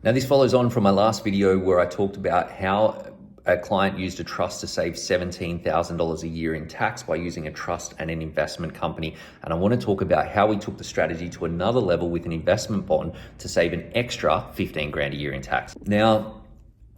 Now, this follows on from my last video where I talked about how a client used a trust to save $17,000 a year in tax by using a trust and an investment company. And I want to talk about how we took the strategy to another level with an investment bond to save an extra 15 grand a year in tax. Now,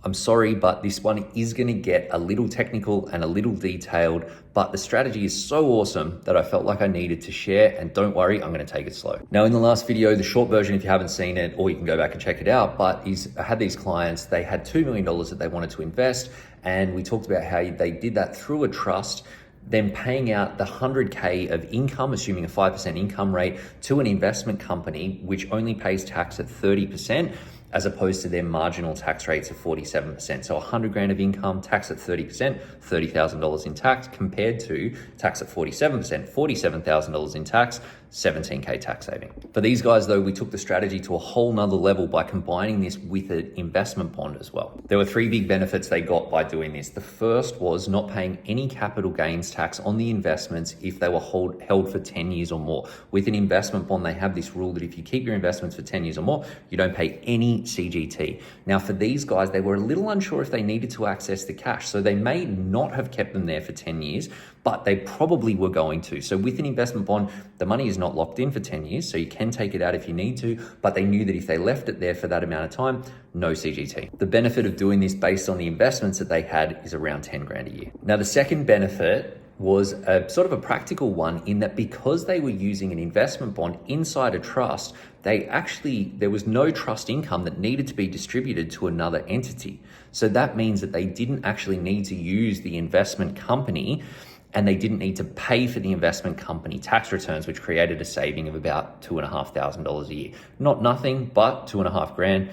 I'm sorry, but this one is going to get a little technical and a little detailed, but the strategy is so awesome that I felt like I needed to share, and don't worry, I'm going to take it slow. Now, in the last video, the short version, if you haven't seen it, or you can go back and check it out, but I had these clients, they had $2 million that they wanted to invest, and we talked about how they did that through a trust, then paying out the 100K of income, assuming a 5% income rate, to an investment company, which only pays tax at 30%, as opposed to their marginal tax rates of 47%. So 100 grand of income, tax at 30%, $30,000 in tax, compared to tax at 47%, $47,000 in tax, 17K tax saving. For these guys though, we took the strategy to a whole nother level by combining this with an investment bond as well. There were three big benefits they got by doing this. The first was not paying any capital gains tax on the investments if they were held for 10 years or more. With an investment bond, they have this rule that if you keep your investments for 10 years or more, you don't pay any CGT. Now for these guys, they were a little unsure if they needed to access the cash. So they may not have kept them there for 10 years, but they probably were going to. So with an investment bond, the money is not locked in for 10 years, so you can take it out if you need to, but they knew that if they left it there for that amount of time, no CGT. The benefit of doing this based on the investments that they had is around 10 grand a year. Now, the second benefit was a sort of a practical one in that because they were using an investment bond inside a trust, there was no trust income that needed to be distributed to another entity. So that means that they didn't actually need to use the investment company, and they didn't need to pay for the investment company tax returns, which created a saving of about $2,500 a year. Not nothing, but 2.5 grand,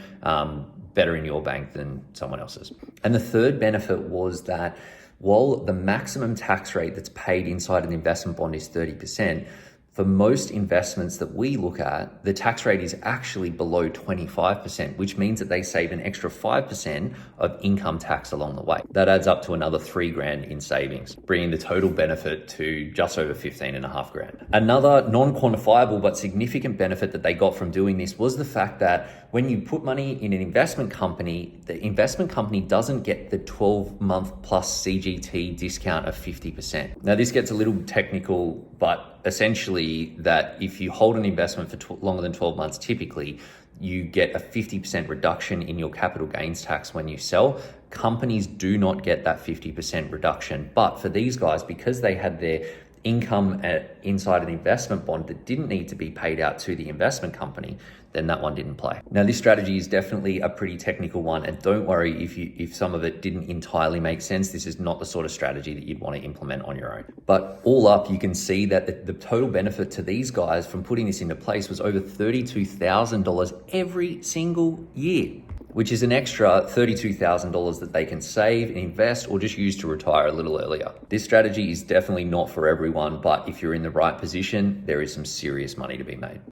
better in your bank than someone else's. And the third benefit was that while the maximum tax rate that's paid inside an investment bond is 30%, for most investments that we look at, the tax rate is actually below 25%, which means that they save an extra 5% of income tax along the way. That adds up to another 3 grand in savings, bringing the total benefit to just over 15.5 grand. Another non-quantifiable but significant benefit that they got from doing this was the fact that when you put money in an investment company, the investment company doesn't get the 12-month plus CGT discount of 50%. Now, this gets a little technical, but essentially that if you hold an investment for longer than 12 months, typically you get a 50% reduction in your capital gains tax when you sell. Companies do not get that 50% reduction. But for these guys, because they had their income inside an investment bond that didn't need to be paid out to the investment company, then that one didn't play. Now, this strategy is definitely a pretty technical one, and don't worry if some of it didn't entirely make sense. This is not the sort of strategy that you'd want to implement on your own. But all up, you can see that the total benefit to these guys from putting this into place was over $32,000 every single year, which is an extra $32,000 that they can save and invest or just use to retire a little earlier. This strategy is definitely not for everyone, but if you're in the right position, there is some serious money to be made.